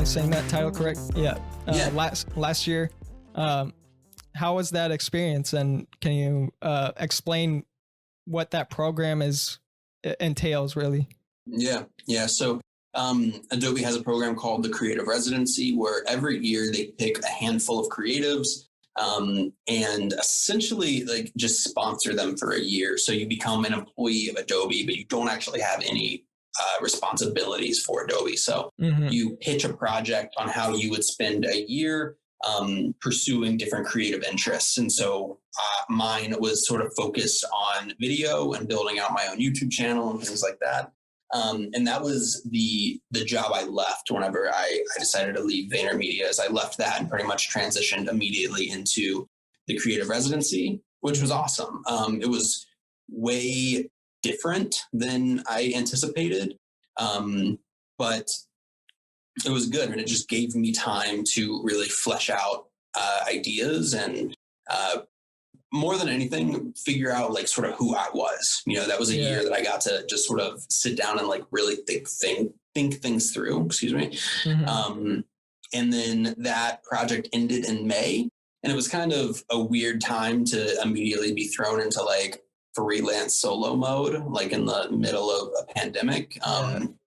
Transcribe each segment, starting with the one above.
saying that title correct? Yeah. Yeah. Last year. How was that experience? And can you explain what that program entails really? Yeah. So Adobe has a program called the Creative Residency, where every year they pick a handful of creatives and essentially like just sponsor them for a year. So you become an employee of Adobe, but you don't actually have any responsibilities for Adobe. So you pitch a project on how you would spend a year pursuing different creative interests. And so mine was sort of focused on video and building out my own YouTube channel and things like that. And that was the job I left whenever I decided to leave VaynerMedia. As I left that and pretty much transitioned immediately into the creative residency, which was awesome. It was way different than I anticipated, but it was good, and it just gave me time to really flesh out ideas and more than anything, figure out like sort of who I was. That was a year that I got to just sort of sit down and like really think things through. Excuse me. And then that project ended in May, and it was kind of a weird time to immediately be thrown into like freelance solo mode, like in the middle of a pandemic,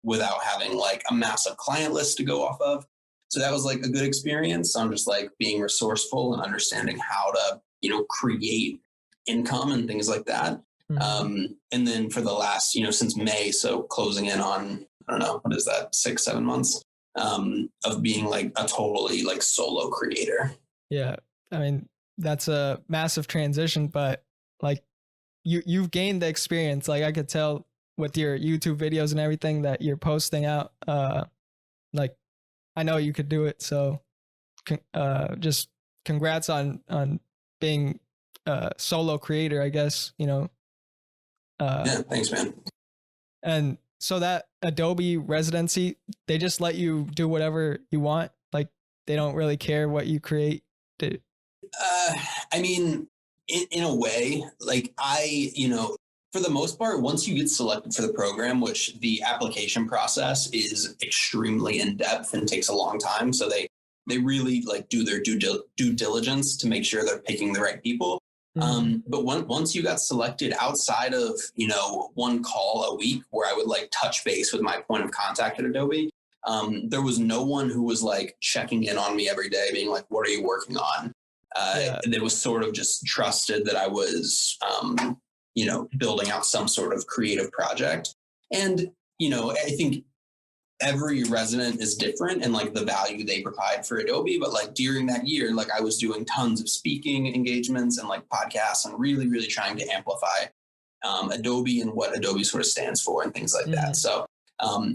without having like a massive client list to go off of. So that was like a good experience. I'm just like being resourceful and understanding how to create income and things like that. And then for the last, since May, so closing in on, I don't know, what is that, 6-7 months of being like a totally like solo creator. Yeah. I mean, that's a massive transition, but like you've gained the experience. Like I could tell with your YouTube videos and everything that you're posting out, like I know you could do it. So just congrats on being a solo creator, I guess, yeah, thanks, man. And so that Adobe residency, they just let you do whatever you want. Like they don't really care what you create. I mean, in a way, like for the most part, once you get selected for the program, which the application process is extremely in depth and takes a long time. So they really like do their due diligence to make sure they're picking the right people. But once you got selected, outside of, one call a week where I would like touch base with my point of contact at Adobe, there was no one who was like checking in on me every day being like, what are you working on? It was sort of just trusted that I was, building out some sort of creative project. And, I think every resident is different and like the value they provide for Adobe. But like during that year, like I was doing tons of speaking engagements and like podcasts and really, really trying to amplify Adobe and what Adobe sort of stands for and things like that. So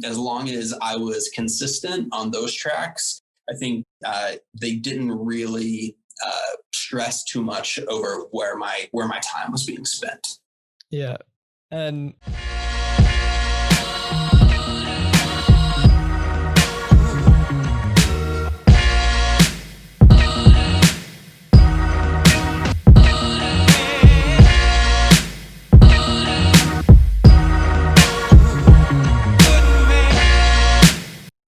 as long as I was consistent on those tracks, I think they didn't really stress too much over where my time was being spent. Yeah. And